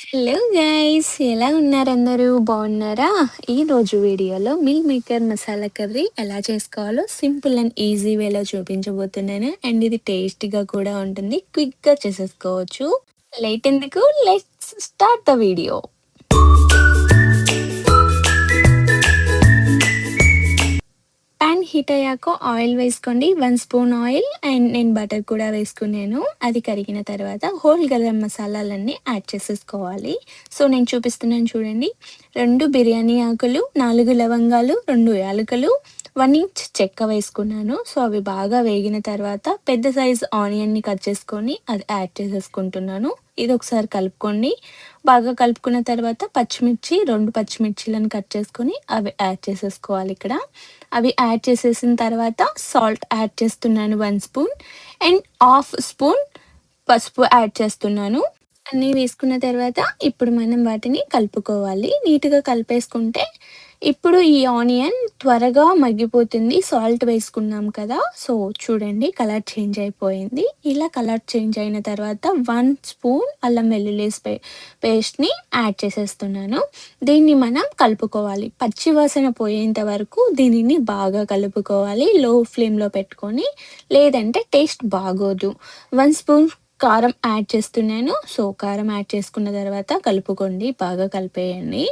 Hello guys, ఎలా ఉన్నారు? అందరూ బాగున్నారా? ఈరోజు వీడియోలో మిల్ మేకర్ మసాలా కర్రీ ఎలా చేసుకోవాలో సింపుల్ అండ్ ఈజీ వేలో చూపించబోతున్నాను. అండ్ ఇది టేస్టీగా కూడా ఉంటుంది, క్విక్గా చేసేసుకోవచ్చు. లేట్ ఎందుకు, let's start the video. Pan heat అయ్యాక ఆయిల్ వేసుకోండి. 1 స్పూన్ ఆయిల్ అండ్ నేను బటర్ కూడా వేసుకున్నాను. అది కరిగిన తర్వాత హోల్ గరం మసాలాలన్నీ యాడ్ చేసేసుకోవాలి. సో నేను చూపిస్తున్నాను చూడండి. 2 బిర్యానీ ఆకులు, 4 లవంగాలు, 2 యాలకులు, 1 ఇంచ్ చెక్క వేసుకున్నాను. సో అవి బాగా వేగిన తర్వాత పెద్ద సైజ్ ఆనియన్ని కట్ చేసుకొని అది యాడ్ చేసేసుకుంటున్నాను. ఇది ఒకసారి కలుపుకోండి. బాగా కలుపుకున్న తర్వాత పచ్చిమిర్చి, 2 పచ్చిమిర్చిలను కట్ చేసుకొని అవి యాడ్ చేసేసుకోవాలి ఇక్కడ. అవి యాడ్ చేసేసిన తర్వాత సాల్ట్ యాడ్ చేస్తున్నాను 1 స్పూన్ అండ్ హాఫ్ స్పూన్ పసుపు యాడ్ చేస్తున్నాను. అన్నీ వేసుకున్న తర్వాత ఇప్పుడు మనం వాటిని కలుపుకోవాలి. నీట్‌గా కలిపేసుకుంటే ఇప్పుడు ఈ ఆనియన్ త్వరగా మగ్గిపోతుంది. సాల్ట్ వేసుకున్నాం కదా! సో చూడండి కలర్ చేంజ్ అయిపోయింది. ఇలా కలర్ చేంజ్ అయిన తర్వాత 1 స్పూన్ అల్లం వెల్లుల్లి పేస్ట్‌ని యాడ్ చేసేస్తున్నాను. దీన్ని మనం కలుపుకోవాలి. పచ్చి వాసన పోయేంత వరకు దీనిని బాగా కలుపుకోవాలి. లో ఫ్లేమ్‌లో పెట్టుకొని, లేదంటే టేస్ట్ బాగోదు. 1 స్పూన్ కారం యాడ్ చేస్తున్నాను. సో కారం యాడ్ చేసుకున్న తర్వాత కలుపుకోండి. బాగా కలిపేయండి.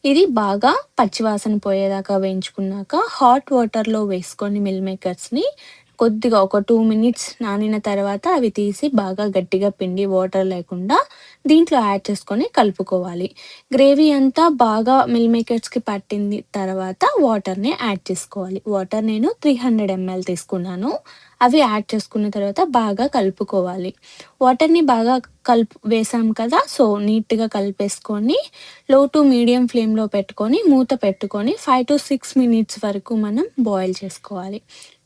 ఇది బాగా పచ్చివాసన పోయేదాకా వేయించుకున్నాక హాట్ వాటర్‌లో వేసుకొని మిల్ మేకర్స్‌ని కొద్దిగా ఒక 2 మినిట్స్ నానిన తర్వాత అవి తీసి బాగా గట్టిగా పిండి వాటర్ లేకుండా దీంట్లో యాడ్ చేసుకొని కలుపుకోవాలి. గ్రేవీ అంతా బాగా మిల్ మేకర్స్‌కి పట్టింది తర్వాత వాటర్‌ని యాడ్ చేసుకోవాలి. వాటర్ నేను 300 ఎంఎల్ తీసుకున్నాను. అవి యాడ్ చేసుకున్న తర్వాత బాగా కలుపుకోవాలి. వాటర్‌ని బాగా వేసాం కదా! సో నీట్‌గా కలిపేసుకొని లో టు మీడియం ఫ్లేమ్‌లో పెట్టుకొని మూత పెట్టుకొని 5-6 మినిట్స్ వరకు మనం బాయిల్ చేసుకోవాలి.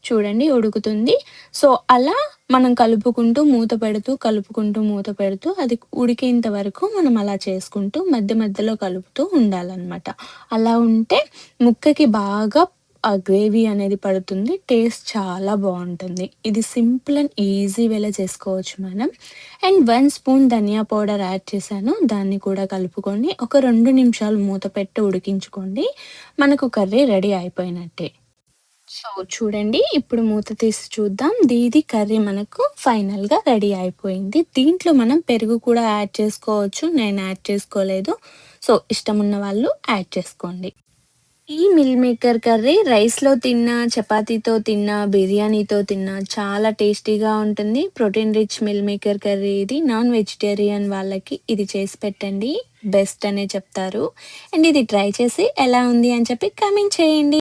చూడండి ఉడుకుతుంది. సో అలా మనం కలుపుకుంటూ మూత పెడుతూ, కలుపుకుంటూ మూత పెడుతూ అది ఉడికేంత వరకు మనం అలా చేసుకుంటూ మధ్య మధ్యలో కలుపుతూ ఉండాలనమాట. అలా ఉంటే ముక్కకి బాగా ఆ గ్రేవీ అనేది పడుతుంది. టేస్ట్ చాలా బావుంటుంది. ఇది సింపుల్ అండ్ ఈజీ వేలో చేసుకోవచ్చు మనం. అండ్ 1 స్పూన్ ధనియా పౌడర్ యాడ్ చేశాను. దాన్ని కూడా కలుపుకొని ఒక 2 నిమిషాలు మూత పెట్టి ఉడికించుకోండి. మనకు కర్రీ రెడీ అయిపోయినట్టే. సో చూడండి ఇప్పుడు మూత తీసి చూద్దాం. ఇది కర్రీ మనకు ఫైనల్‌గా రెడీ అయిపోయింది. దీంట్లో మనం పెరుగు కూడా యాడ్ చేసుకోవచ్చు. నేను యాడ్ చేసుకోలేదు. సో ఇష్టమున్న వాళ్ళు యాడ్ చేసుకోండి. ఈ మిల్ మేకర్ కర్రీ రైస్‌లో తిన్నా, చపాతీతో తిన్నా, బిర్యానీతో తిన్నా చాలా టేస్టీగా ఉంటుంది. Protein rich meal maker curry ఇది. నాన్ వెజిటేరియన్ వాళ్ళకి ఇది చేసి పెట్టండి. బెస్ట్ అనే చెప్తారు. అండ్ ఇది ట్రై చేసి ఎలా ఉంది అని చెప్పి కామెంట్ చేయండి.